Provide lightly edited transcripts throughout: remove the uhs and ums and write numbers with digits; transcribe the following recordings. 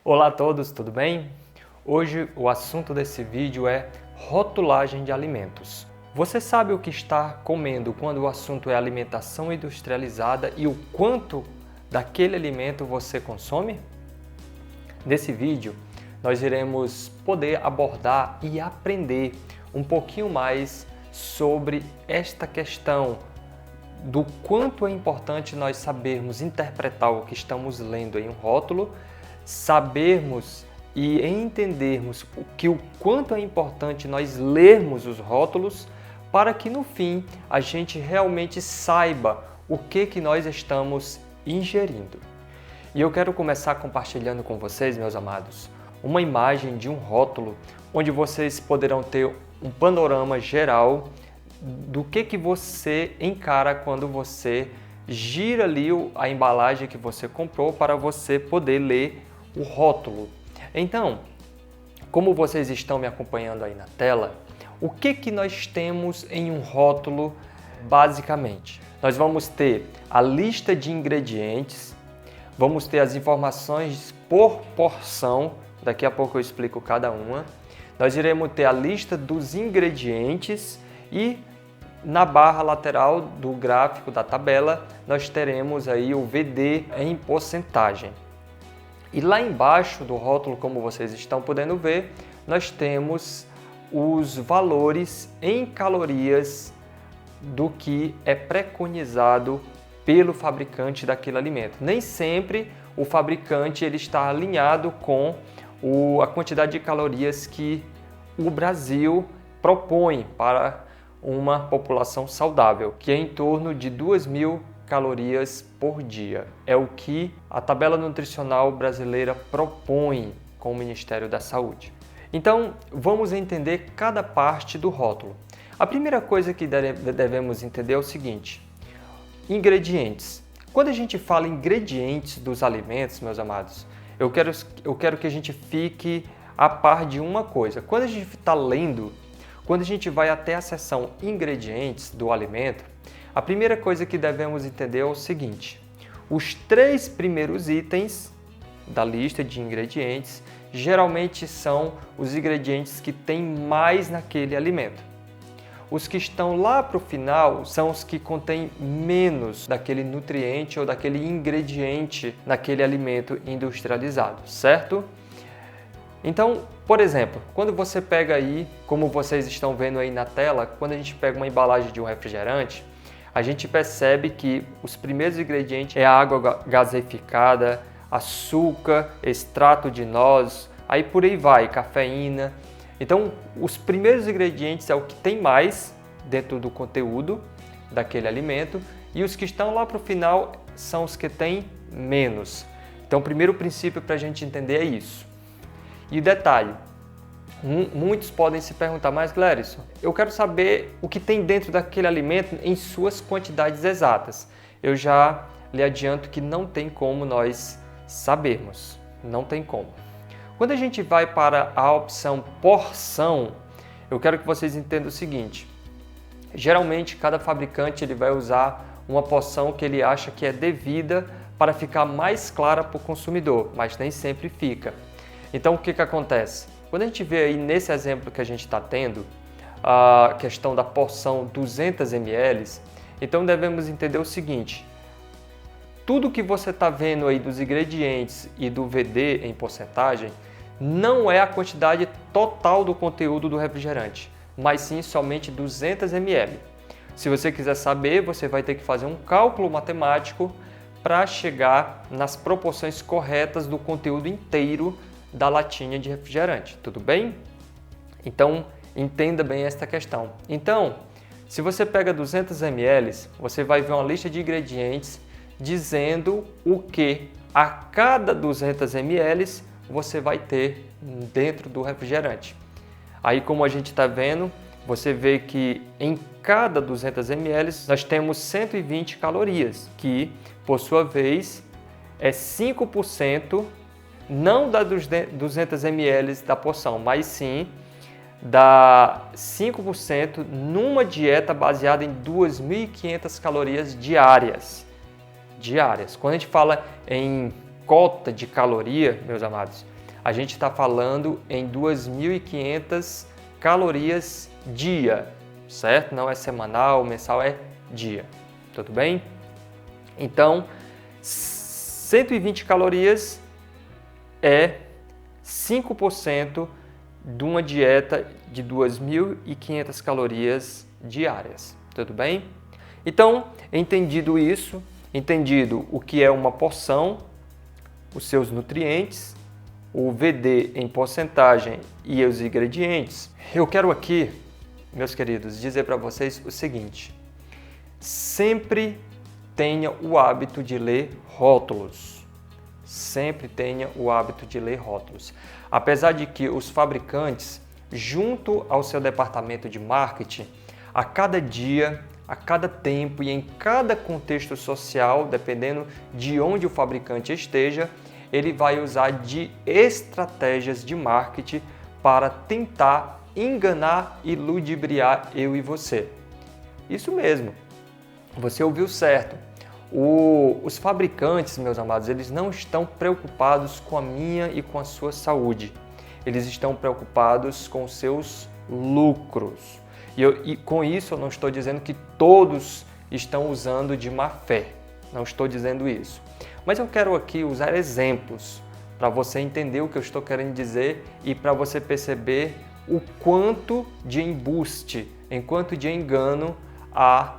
Olá a todos, tudo bem? Hoje o assunto desse vídeo é rotulagem de alimentos. Você sabe o que está comendo quando o assunto é alimentação industrializada e o quanto daquele alimento você consome? Nesse vídeo nós iremos poder abordar e aprender um pouquinho mais sobre esta questão do quanto é importante nós sabermos interpretar o que estamos lendo em um rótulo, sabermos e entendermos o quanto é importante nós lermos os rótulos para que no fim a gente realmente saiba o que nós estamos ingerindo. E eu quero começar compartilhando com vocês, meus amados, uma imagem de um rótulo onde vocês poderão ter um panorama geral do que você encara quando você gira ali a embalagem que você comprou para você poder ler o rótulo. Então, como vocês estão me acompanhando aí na tela, o que nós temos em um rótulo basicamente? Nós vamos ter a lista de ingredientes, vamos ter as informações por porção, daqui a pouco eu explico cada uma. Nós iremos ter a lista dos ingredientes e na barra lateral do gráfico da tabela nós teremos aí o VD em porcentagem. E lá embaixo do rótulo, como vocês estão podendo ver, nós temos os valores em calorias do que é preconizado pelo fabricante daquele alimento. Nem sempre o fabricante ele está alinhado com a quantidade de calorias que o Brasil propõe para uma população saudável, que é em torno de 2.000 calorias por dia. É o que a tabela nutricional brasileira propõe com o Ministério da Saúde. Então, vamos entender cada parte do rótulo. A primeira coisa que devemos entender é o seguinte: ingredientes. Quando a gente fala ingredientes dos alimentos, meus amados, eu quero que a gente fique a par de uma coisa. Quando a gente está lendo, quando a gente vai até a seção ingredientes do alimento, a primeira coisa que devemos entender é o seguinte: os 3 primeiros itens da lista de ingredientes geralmente são os ingredientes que tem mais naquele alimento. Os que estão lá para o final são os que contêm menos daquele nutriente ou daquele ingrediente naquele alimento industrializado, certo? Então, por exemplo, quando você pega aí, como vocês estão vendo aí na tela, quando a gente pega uma embalagem de um refrigerante, a gente percebe que os primeiros ingredientes é a água gaseificada, açúcar, extrato de nozes, aí por aí vai, cafeína. Então, os primeiros ingredientes é o que tem mais dentro do conteúdo daquele alimento e os que estão lá para o final são os que têm menos. Então, o primeiro princípio para a gente entender é isso. E o detalhe, muitos podem se perguntar, mas Glerisson, eu quero saber o que tem dentro daquele alimento em suas quantidades exatas. Eu já lhe adianto que não tem como nós sabermos, não tem como. Quando a gente vai para a opção porção, eu quero que vocês entendam o seguinte: geralmente cada fabricante ele vai usar uma porção que ele acha que é devida para ficar mais clara para o consumidor, mas nem sempre fica. Então o que acontece? Quando a gente vê aí nesse exemplo que a gente está tendo, a questão da porção 200 ml, então devemos entender o seguinte: tudo que você está vendo aí dos ingredientes e do VD em porcentagem não é a quantidade total do conteúdo do refrigerante, mas sim somente 200 ml. Se você quiser saber, você vai ter que fazer um cálculo matemático para chegar nas proporções corretas do conteúdo inteiro da latinha de refrigerante, tudo bem? Então, entenda bem esta questão. Então, se você pega 200 ml, você vai ver uma lista de ingredientes dizendo o que a cada 200 ml você vai ter dentro do refrigerante. Aí, como a gente está vendo, você vê que em cada 200 ml nós temos 120 calorias, que por sua vez é 5%, não da 200 ml da porção, mas sim da 5% numa dieta baseada em 2.500 calorias diárias. Quando a gente fala em cota de caloria, meus amados, a gente está falando em 2.500 calorias dia, certo? Não é semanal, mensal, é dia, tudo bem? Então, 120 calorias é 5% de uma dieta de 2.500 calorias diárias, tudo bem? Então, entendido isso, entendido o que é uma porção, os seus nutrientes, o VD em porcentagem e os ingredientes, eu quero aqui, meus queridos, dizer para vocês o seguinte: sempre tenha o hábito de ler rótulos. Sempre tenha o hábito de ler rótulos. Apesar de que os fabricantes, junto ao seu departamento de marketing, a cada dia, a cada tempo e em cada contexto social, dependendo de onde o fabricante esteja, ele vai usar de estratégias de marketing para tentar enganar e ludibriar eu e você. Isso mesmo, você ouviu certo. Os fabricantes, meus amados, eles não estão preocupados com a minha e com a sua saúde. Eles estão preocupados com os seus lucros. E com isso eu não estou dizendo que todos estão usando de má fé. Não estou dizendo isso. Mas eu quero aqui usar exemplos para você entender o que eu estou querendo dizer e para você perceber o quanto de embuste, enquanto de engano há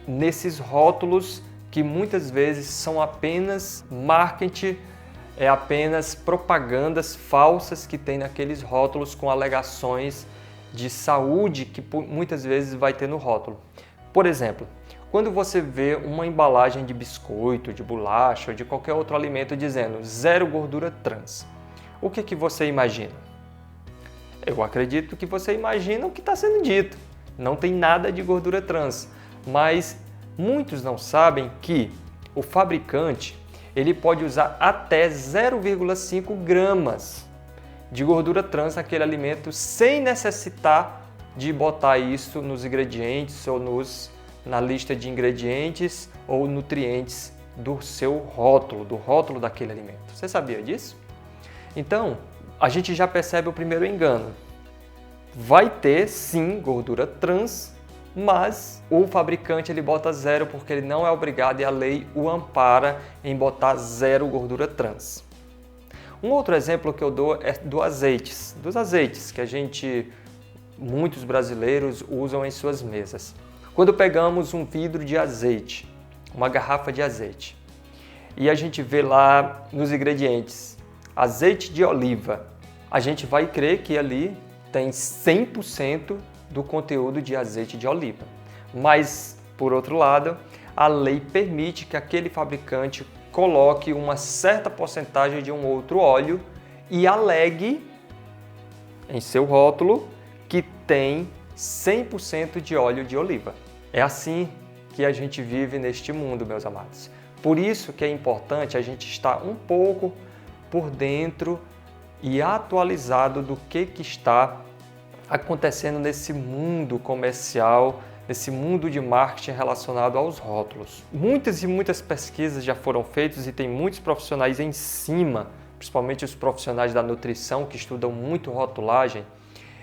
nesses rótulos que muitas vezes são apenas marketing, apenas propagandas falsas que tem naqueles rótulos com alegações de saúde que muitas vezes vai ter no rótulo. Por exemplo, quando você vê uma embalagem de biscoito, de bolacha ou de qualquer outro alimento dizendo 0 gordura trans, o que você imagina? Eu acredito que você imagina o que está sendo dito. Não tem nada de gordura trans, mas muitos não sabem que o fabricante ele pode usar até 0,5 gramas de gordura trans naquele alimento sem necessitar de botar isso nos ingredientes ou na lista de ingredientes ou nutrientes do seu rótulo, do rótulo daquele alimento. Você sabia disso? Então, a gente já percebe o primeiro engano. Vai ter sim gordura trans, mas o fabricante ele bota 0 porque ele não é obrigado e a lei o ampara em botar 0 gordura trans. Um outro exemplo que eu dou é dos azeites que muitos brasileiros usam em suas mesas. Quando pegamos um vidro de azeite, uma garrafa de azeite, e a gente vê lá nos ingredientes azeite de oliva, a gente vai crer que ali tem 100% do conteúdo de azeite de oliva. Mas, por outro lado, a lei permite que aquele fabricante coloque uma certa porcentagem de um outro óleo e alegue em seu rótulo que tem 100% de óleo de oliva. É assim que a gente vive neste mundo, meus amados. Por isso que é importante a gente estar um pouco por dentro e atualizado do que está acontecendo nesse mundo comercial, nesse mundo de marketing relacionado aos rótulos. Muitas e muitas pesquisas já foram feitas e tem muitos profissionais em cima, principalmente os profissionais da nutrição que estudam muito rotulagem,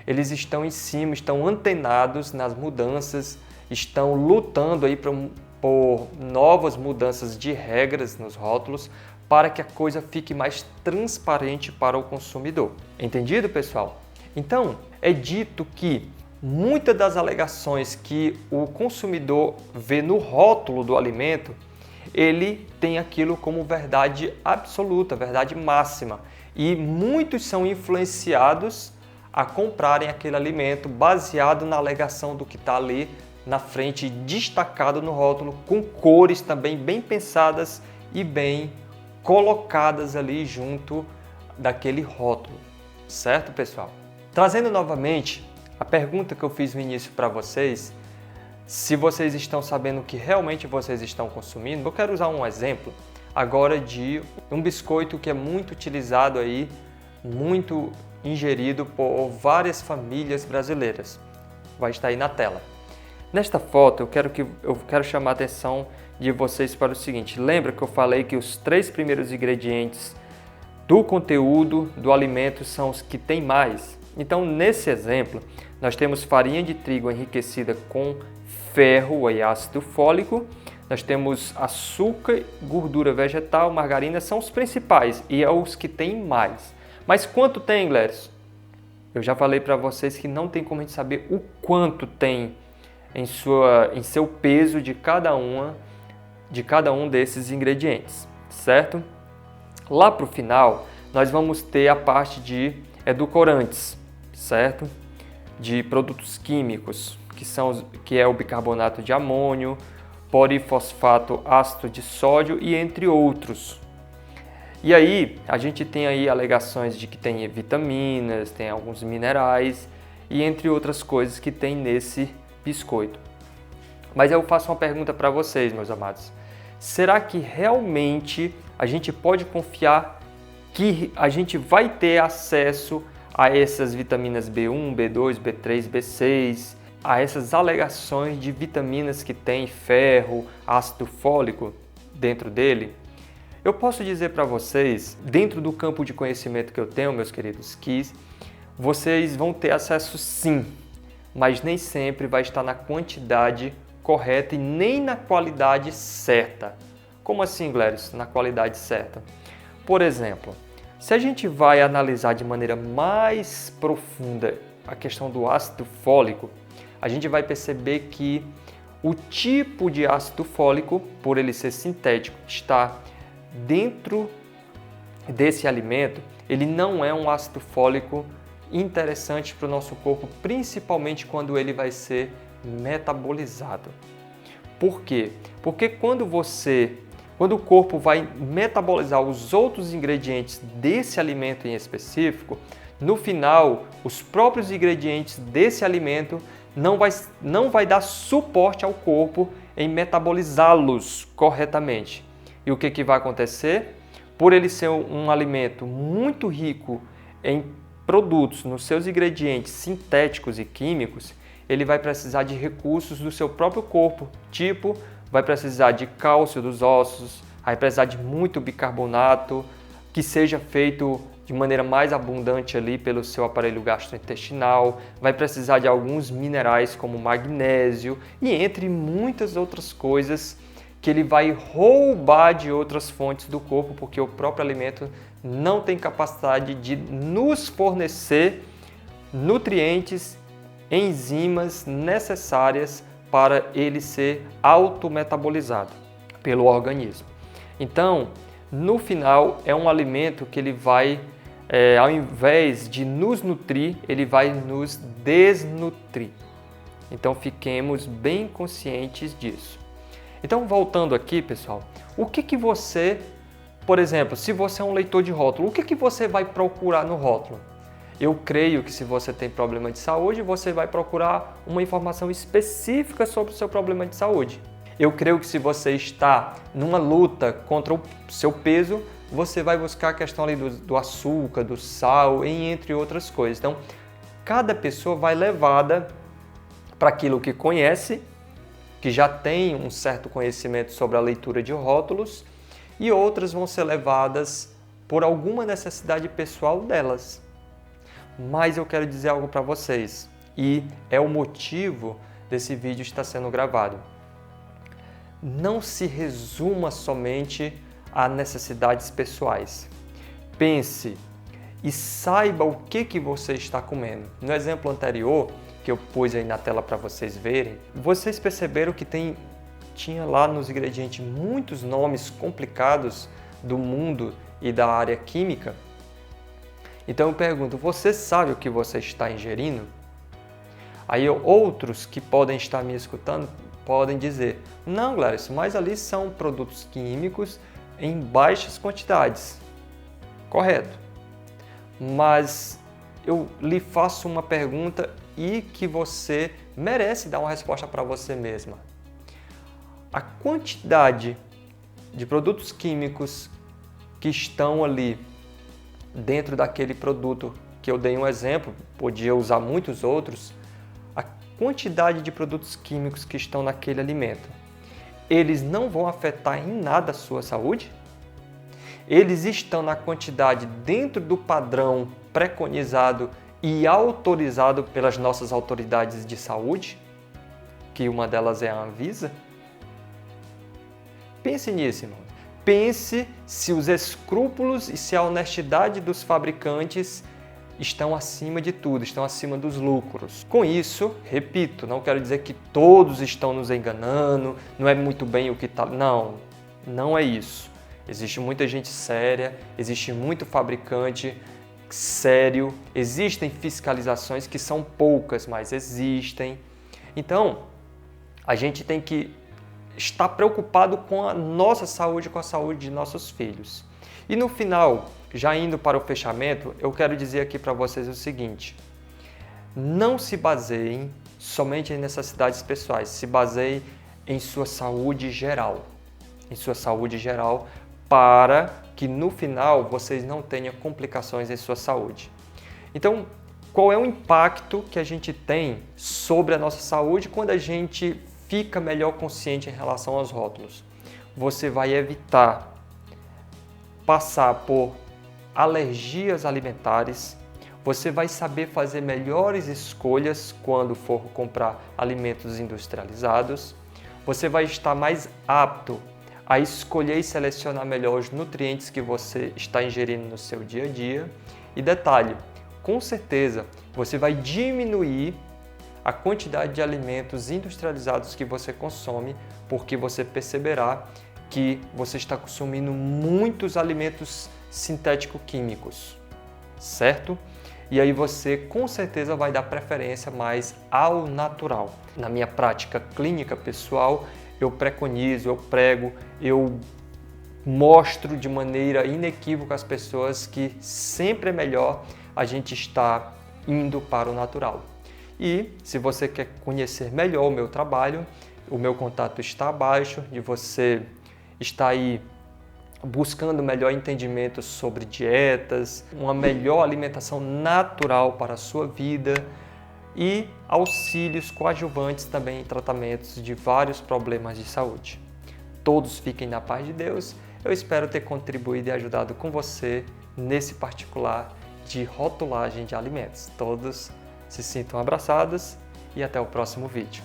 eles estão em cima, estão antenados nas mudanças, estão lutando aí por novas mudanças de regras nos rótulos para que a coisa fique mais transparente para o consumidor. Entendido, pessoal? Então, é dito que muitas das alegações que o consumidor vê no rótulo do alimento, ele tem aquilo como verdade absoluta, verdade máxima. E muitos são influenciados a comprarem aquele alimento baseado na alegação do que está ali na frente, destacado no rótulo, com cores também bem pensadas e bem colocadas ali junto daquele rótulo. Certo, pessoal? Trazendo novamente a pergunta que eu fiz no início para vocês, se vocês estão sabendo o que realmente vocês estão consumindo, eu quero usar um exemplo agora de um biscoito que é muito utilizado aí, muito ingerido por várias famílias brasileiras. Vai estar aí na tela. Nesta foto eu quero chamar a atenção de vocês para o seguinte: lembra que eu falei que os 3 primeiros ingredientes do conteúdo do alimento são os que tem mais? Então, nesse exemplo, nós temos farinha de trigo enriquecida com ferro e ácido fólico, nós temos açúcar, gordura vegetal, margarina, são os principais e é os que tem mais. Mas quanto tem, Gleris? Eu já falei para vocês que não tem como a gente saber o quanto tem em seu peso de cada um desses ingredientes, certo? Lá para o final, nós vamos ter a parte de edulcorantes, certo? De produtos químicos, que é o bicarbonato de amônio, polifosfato ácido de sódio e entre outros. E aí, a gente tem aí alegações de que tem vitaminas, tem alguns minerais e entre outras coisas que tem nesse biscoito. Mas eu faço uma pergunta para vocês, meus amados. Será que realmente a gente pode confiar que a gente vai ter acesso a essas vitaminas B1, B2, B3, B6, a essas alegações de vitaminas que tem ferro, ácido fólico dentro dele? Eu posso dizer para vocês, dentro do campo de conhecimento que eu tenho, meus queridos, que vocês vão ter acesso sim, mas nem sempre vai estar na quantidade correta e nem na qualidade certa. Como assim, Gleris, na qualidade certa? Por exemplo, se a gente vai analisar de maneira mais profunda a questão do ácido fólico, a gente vai perceber que o tipo de ácido fólico, por ele ser sintético, está dentro desse alimento, ele não é um ácido fólico interessante para o nosso corpo, principalmente quando ele vai ser metabolizado. Por quê? Porque quando o corpo vai metabolizar os outros ingredientes desse alimento em específico, no final, os próprios ingredientes desse alimento não vai dar suporte ao corpo em metabolizá-los corretamente. E o que vai acontecer? Por ele ser um alimento muito rico em produtos, nos seus ingredientes sintéticos e químicos, ele vai precisar de recursos do seu próprio corpo, tipo, vai precisar de cálcio dos ossos, vai precisar de muito bicarbonato, que seja feito de maneira mais abundante ali pelo seu aparelho gastrointestinal, vai precisar de alguns minerais como magnésio e entre muitas outras coisas que ele vai roubar de outras fontes do corpo, porque o próprio alimento não tem capacidade de nos fornecer nutrientes, enzimas necessárias para ele ser autometabolizado pelo organismo. Então, no final, é um alimento que ele vai, ao invés de nos nutrir, ele vai nos desnutrir. Então, fiquemos bem conscientes disso. Então, voltando aqui, pessoal, o que você, por exemplo, se você é um leitor de rótulo, o que você vai procurar no rótulo? Eu creio que se você tem problema de saúde, você vai procurar uma informação específica sobre o seu problema de saúde. Eu creio que se você está numa luta contra o seu peso, você vai buscar a questão ali do açúcar, do sal, entre outras coisas. Então, cada pessoa vai levada para aquilo que conhece, que já tem um certo conhecimento sobre a leitura de rótulos, e outras vão ser levadas por alguma necessidade pessoal delas. Mas eu quero dizer algo para vocês, e é o motivo desse vídeo estar sendo gravado. Não se resuma somente a necessidades pessoais. Pense e saiba o que você está comendo. No exemplo anterior, que eu pus aí na tela para vocês verem, vocês perceberam que tinha lá nos ingredientes muitos nomes complicados do mundo e da área química? Então eu pergunto, você sabe o que você está ingerindo? Aí outros que podem estar me escutando podem dizer, não, Gleris, mas ali são produtos químicos em baixas quantidades. Correto. Mas eu lhe faço uma pergunta e que você merece dar uma resposta para você mesma. A quantidade de produtos químicos que estão ali dentro daquele produto que eu dei um exemplo, podia usar muitos outros, a quantidade de produtos químicos que estão naquele alimento, eles não vão afetar em nada a sua saúde? Eles estão na quantidade dentro do padrão preconizado e autorizado pelas nossas autoridades de saúde, que uma delas é a Anvisa? Pense nisso, irmão. Pense se os escrúpulos e se a honestidade dos fabricantes estão acima de tudo, estão acima dos lucros. Com isso, repito, não quero dizer que todos estão nos enganando, não é muito bem o que está... Não, não é isso. Existe muita gente séria, existe muito fabricante sério, existem fiscalizações que são poucas, mas existem. Então, a gente tem que estar preocupado com a nossa saúde, com a saúde de nossos filhos. E no final, já indo para o fechamento, eu quero dizer aqui para vocês o seguinte: não se baseiem somente em necessidades pessoais, se baseiem em sua saúde geral. Em sua saúde geral, para que no final vocês não tenham complicações em sua saúde. Então, qual é o impacto que a gente tem sobre a nossa saúde quando a gente fica melhor consciente em relação aos rótulos? Você vai evitar passar por alergias alimentares, você vai saber fazer melhores escolhas quando for comprar alimentos industrializados, você vai estar mais apto a escolher e selecionar melhor os nutrientes que você está ingerindo no seu dia a dia. E detalhe, com certeza você vai diminuir a quantidade de alimentos industrializados que você consome, porque você perceberá que você está consumindo muitos alimentos sintético-químicos, certo? E aí você com certeza vai dar preferência mais ao natural. Na minha prática clínica pessoal, eu preconizo, eu prego, eu mostro de maneira inequívoca às pessoas que sempre é melhor a gente estar indo para o natural. E se você quer conhecer melhor o meu trabalho, o meu contato está abaixo, de você estar aí buscando melhor entendimento sobre dietas, uma melhor alimentação natural para a sua vida e auxílios coadjuvantes também em tratamentos de vários problemas de saúde. Todos fiquem na paz de Deus. Eu espero ter contribuído e ajudado com você nesse particular de rotulagem de alimentos. Todos se sintam abraçados e até o próximo vídeo.